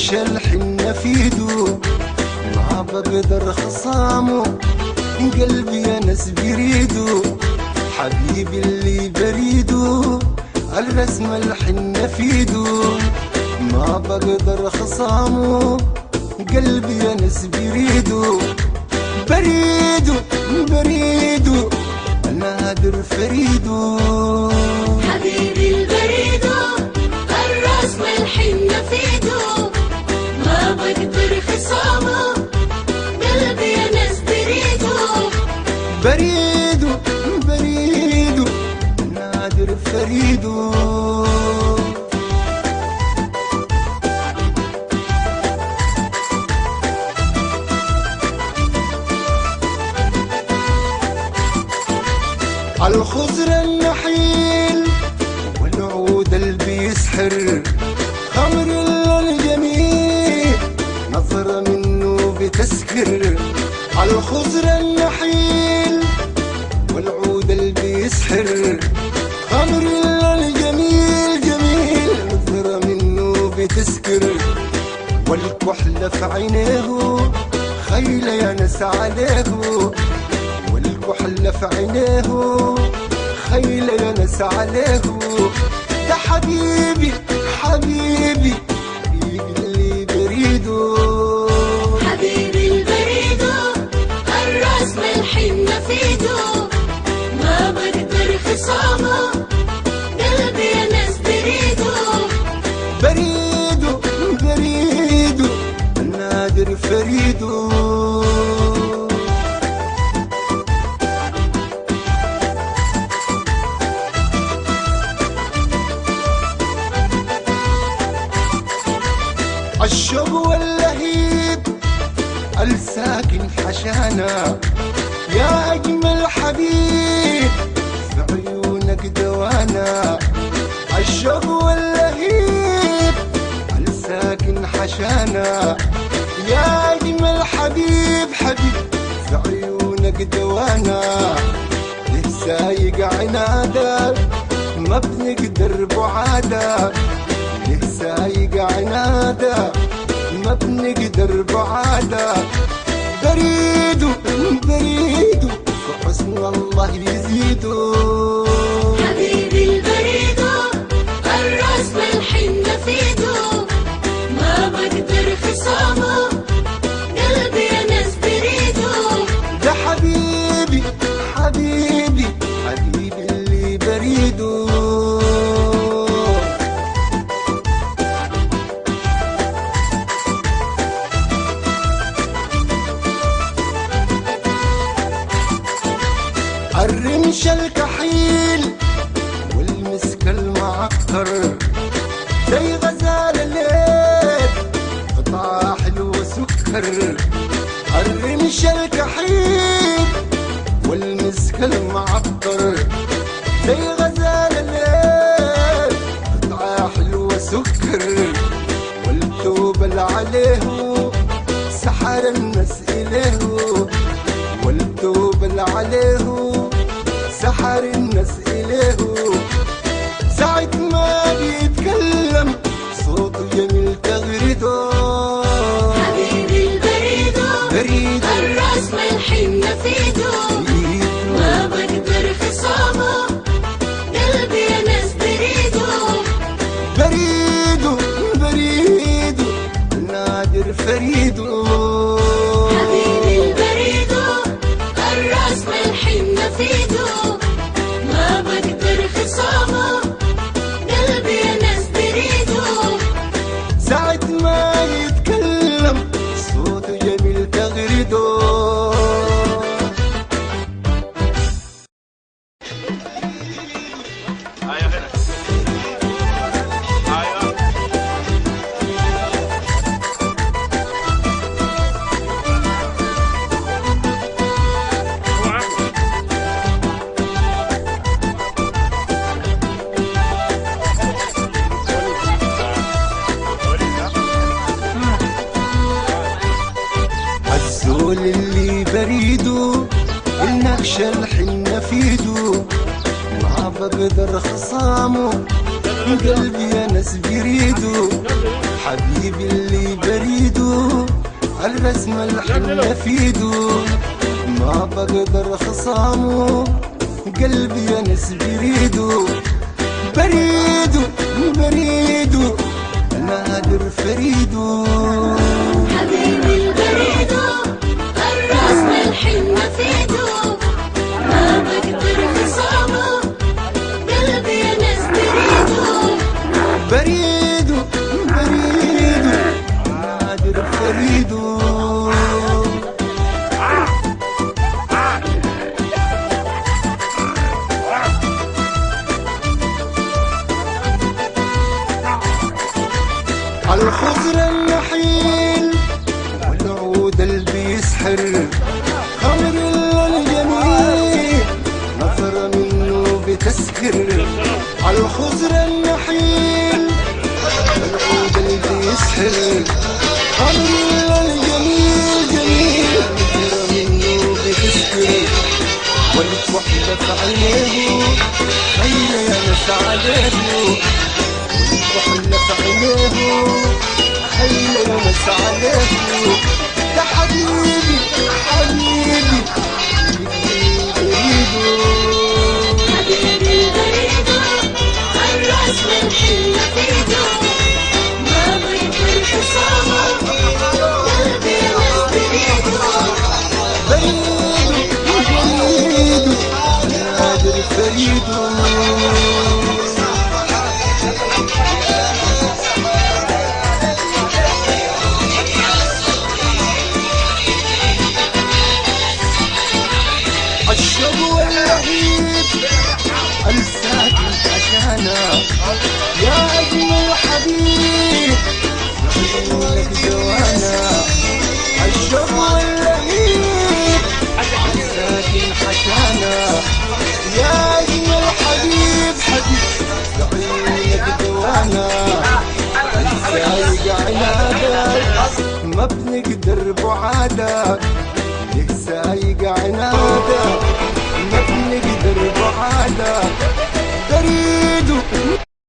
النكش الحنة في ايده ما بقدر خصامه، قلبي يا ناس بريده حبيبي اللي بريده، الرسم الحنة في ايده ما بقدر خصامه، قلبي يا ناس بريده بريده بريده نادر فريده حبيبي البريدو الرسم الحنة في ايده ما بقدر خصامه، قلبي يا ناس بريدو بريده بريده نادر فريده. الخضر النحيل والعود اللي بيسحر، خمر الجميل نظرة منه بتسكر. الخضر النحيل والعود اللي بيسحر، خمر الجميل جميل نظرة منه بتسكر. والكحلة في عينيه خيلة يا ناس عليه، والكحلة في عينيه خيلة يا ناس عليه. ده حبيبي حبيبي حبيبي اللي بريده حبيبي البريدو الرسم الحنة في ايده ما بقدر خصامه، قلبي يا ناس بريدو بريده بريده نادر فريده. الشوق واللهيب الساكن حشانا، يا أجمل حبيب في عيونك دوانا. الشوق واللهيب الساكن حشانا، يا أجمل حبيب حبيب في عيونك دوانا. ليه سايق عنادك ما بنقدر بعادك، ليه سايق عنادك ما بنقدر بعادك. بريده بريده في حسن الله يزيده. حبيبي البريدو الرسم الحنة في ايده ما بقدر خصامه، قلبي يا ناس بريدو ده حبيبي حبيبي حبيبي اللي بريده. الرمش الكحيل والمسك المعكر، زي غزال الليل قطعة حلوة سكر. الرمش الكحيل والمسك المعطر، زي غزال الليل قطعة حلوة سكر. والثوب اللي عليه سحر الناس إليه، والثوب اللي عليه سحر الناس إليه. ساعة ما بيتكلم صوته جميل تغرده. حبيبي البريدو بريده الرسم الحنة في ايده ما بقدر خصامه، قلبي يا ناس بريدو بريده بريده نادر فريده. حبيبي البريدو الرسم الحنة في ايده ما بقدر خصامه، قلبي يا ناس بريدو ساعة ما يتكلم صوته جميل تغرده. الزول اللي بريده النكش الحنة في ايده ما بقدر خصامه، قلبي يا ناس بريدو، حبيبي اللي بريدو الرسمة الحنة في ايدو، ما بقدر خصامه قلبي يا ناس بريدو، بريدو بريدو نادر فريدو. حبيبي البريدو الراس ملحمة في ايدو، ما بقدر خصامه قلبي يا ناس بريدو، بريدو بريدو نادر فريدو. الخضر النحيل والعود اللي بيسحر، خمر الجميل نظرة منه بتسكر. الخضر النحيل والعود اللي بيسحر، خمر الجميل جميل نظرة منه بتسكر. ولد وحدة في عينيه خيلة يا ناس عليه، وحنا في عينيه خيلة يا ناس عليه. ده حبيبي حبيبي بريدو، حبيبي البريدو الراس ملحمة في ايدو، ما بقدر خصامه قلبي يا ناس بريدو، بريدو بريدو نادر فريدو. الشوق واللهيب الساكن عشانا يا أجمل حبيب، عيونك